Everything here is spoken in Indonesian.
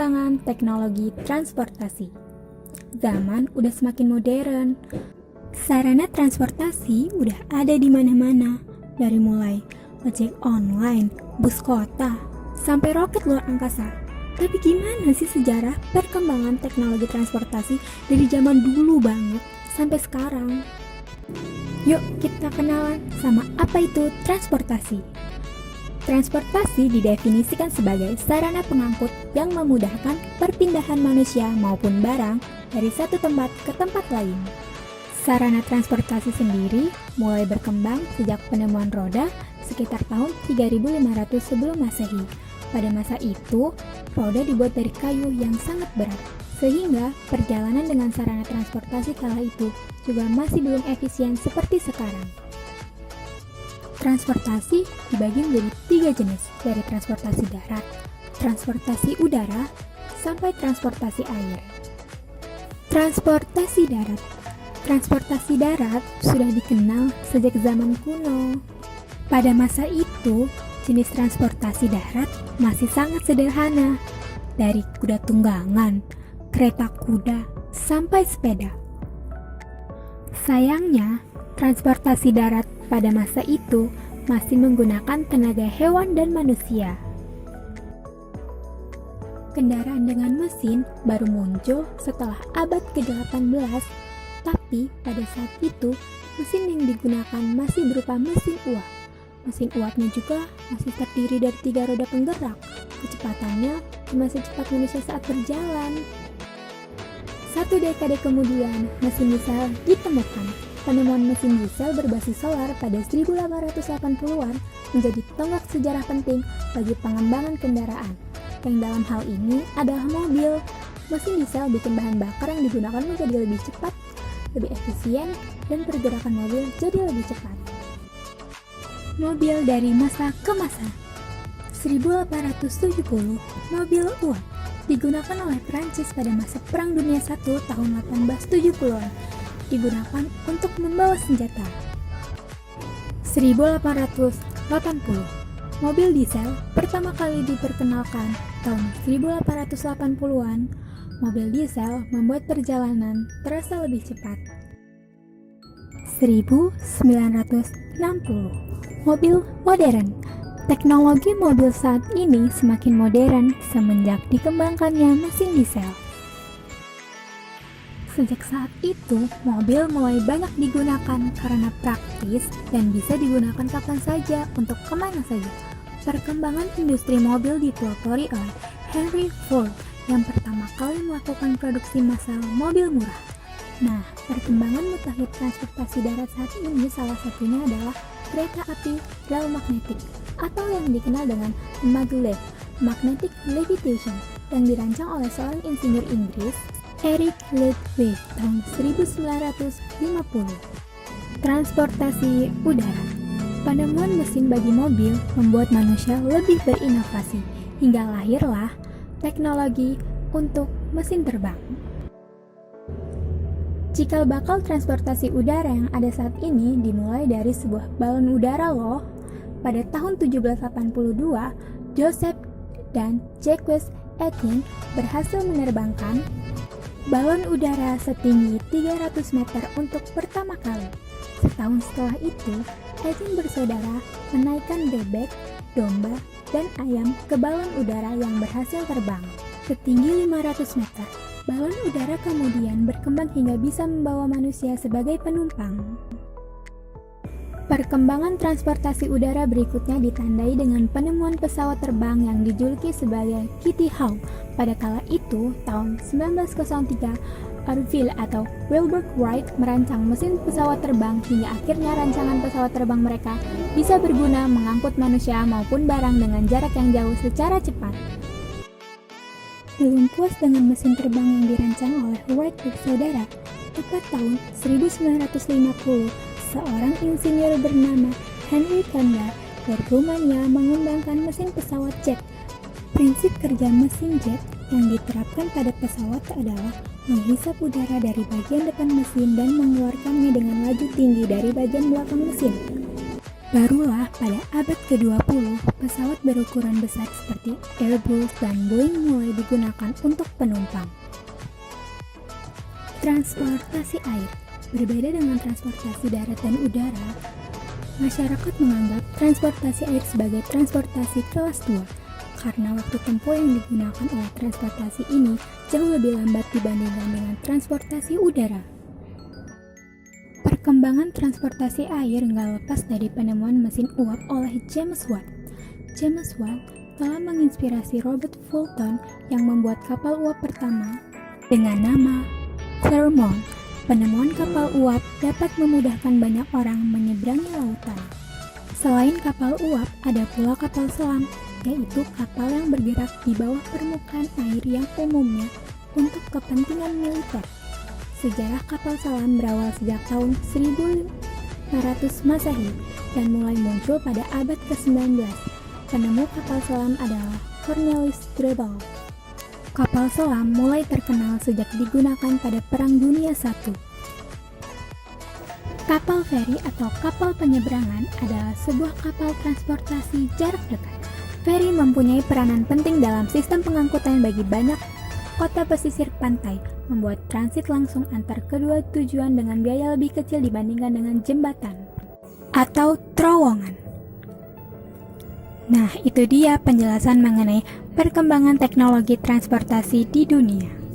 perkembangan teknologi transportasi. Zaman udah semakin modern. Sarana transportasi udah ada di mana-mana, dari mulai ojek online, bus kota, sampai roket luar angkasa. Tapi gimana sih sejarah perkembangan teknologi transportasi dari zaman dulu banget sampai sekarang? Yuk kita kenalan sama apa itu transportasi. Transportasi didefinisikan sebagai sarana pengangkut yang memudahkan perpindahan manusia maupun barang dari satu tempat ke tempat lain. Sarana transportasi sendiri mulai berkembang sejak penemuan roda sekitar tahun 3500 sebelum Masehi. Pada masa itu, roda dibuat dari kayu yang sangat berat, sehingga perjalanan dengan sarana transportasi kala itu juga masih belum efisien seperti sekarang. Transportasi dibagi menjadi 3 jenis, dari transportasi darat, transportasi udara, sampai transportasi air. Transportasi darat. Transportasi darat sudah dikenal sejak zaman kuno. Pada masa itu, jenis transportasi darat masih sangat sederhana, dari kuda tunggangan, kereta kuda, sampai sepeda. Sayangnya, transportasi darat pada masa itu masih menggunakan tenaga hewan dan manusia. Kendaraan dengan mesin baru muncul setelah abad ke-18, tapi pada saat itu mesin yang digunakan masih berupa mesin uap. Mesin uapnya juga masih terdiri dari 3 roda penggerak. Kecepatannya masih cepat manusia saat berjalan. 1 dekade kemudian, mesin diesel ditemukan. Penemuan mesin diesel berbasis solar pada 1880-an menjadi tonggak sejarah penting bagi pengembangan kendaraan, yang dalam hal ini adalah mobil. Mesin diesel bikin bahan bakar yang digunakan menjadi lebih cepat, lebih efisien, dan pergerakan mobil jadi lebih cepat. Mobil dari masa ke masa. 1870, mobil uap digunakan oleh Prancis pada masa Perang Dunia I tahun 1870-an. Digunakan untuk membawa senjata. 1880, mobil diesel pertama kali diperkenalkan tahun 1880-an. Mobil diesel membuat perjalanan terasa lebih cepat. 1960, mobil modern. Teknologi mobil saat ini semakin modern semenjak dikembangkannya mesin diesel. Sejak saat itu, mobil mulai banyak digunakan karena praktis dan bisa digunakan kapan saja untuk kemana saja. Perkembangan industri mobil dipelopori oleh Henry Ford yang pertama kali melakukan produksi massal mobil murah. Nah, perkembangan mutakhir transportasi darat saat ini salah satunya adalah kereta api rel magnetik atau yang dikenal dengan maglev, magnetic levitation, yang dirancang oleh seorang insinyur Inggris, Eric Ludwig tahun 1950. Transportasi udara. Penemuan mesin bagi mobil membuat manusia lebih berinovasi, hingga lahirlah teknologi untuk mesin terbang. Cikal bakal transportasi udara yang ada saat ini dimulai dari sebuah balon udara loh. Pada tahun 1782, Joseph dan Jacques Aitken berhasil menerbangkan balon udara setinggi 300 meter untuk pertama kali. Setahun setelah itu, Aitken bersaudara menaikkan bebek, domba, dan ayam ke balon udara yang berhasil terbang setinggi 500 meter. Balon udara kemudian berkembang hingga bisa membawa manusia sebagai penumpang. Perkembangan transportasi udara berikutnya ditandai dengan penemuan pesawat terbang yang dijuluki sebagai Kitty Hawk. Pada kala itu, tahun 1903, Orville atau Wilbur Wright merancang mesin pesawat terbang hingga akhirnya rancangan pesawat terbang mereka bisa berguna mengangkut manusia maupun barang dengan jarak yang jauh secara cepat. Belum puas dengan mesin terbang yang dirancang oleh Wright bersaudara, tepat tahun 1950, seorang insinyur bernama Henry Kanda dari Rumania mengembangkan mesin pesawat jet. Prinsip kerja mesin jet yang diterapkan pada pesawat adalah menghisap udara dari bagian depan mesin dan mengeluarkannya dengan laju tinggi dari bagian belakang mesin. Barulah pada abad ke-20, pesawat berukuran besar seperti Airbus dan Boeing mulai digunakan untuk penumpang. Transportasi air. Berbeda dengan transportasi darat dan udara, masyarakat menganggap transportasi air sebagai transportasi kelas 2 karena waktu tempuh yang digunakan oleh transportasi ini jauh lebih lambat dibandingkan dengan transportasi udara. Perkembangan transportasi air nggak lepas dari penemuan mesin uap oleh James Watt. James Watt telah menginspirasi Robert Fulton yang membuat kapal uap pertama dengan nama Clermont. Penemuan kapal uap dapat memudahkan banyak orang menyeberangi lautan. Selain kapal uap, ada pula kapal selam, yaitu kapal yang bergerak di bawah permukaan air yang umumnya untuk kepentingan militer. Sejarah kapal selam berawal sejak tahun 1500 Masehi dan mulai muncul pada abad ke-19. Penemu kapal selam adalah Cornelis Drebbel. Kapal selam mulai terkenal sejak digunakan pada Perang Dunia I. Kapal feri atau kapal penyeberangan adalah sebuah kapal transportasi jarak dekat. Feri mempunyai peranan penting dalam sistem pengangkutan bagi banyak kota pesisir pantai, membuat transit langsung antar kedua tujuan dengan biaya lebih kecil dibandingkan dengan jembatan atau terowongan. Nah, itu dia penjelasan mengenai perkembangan teknologi transportasi di dunia.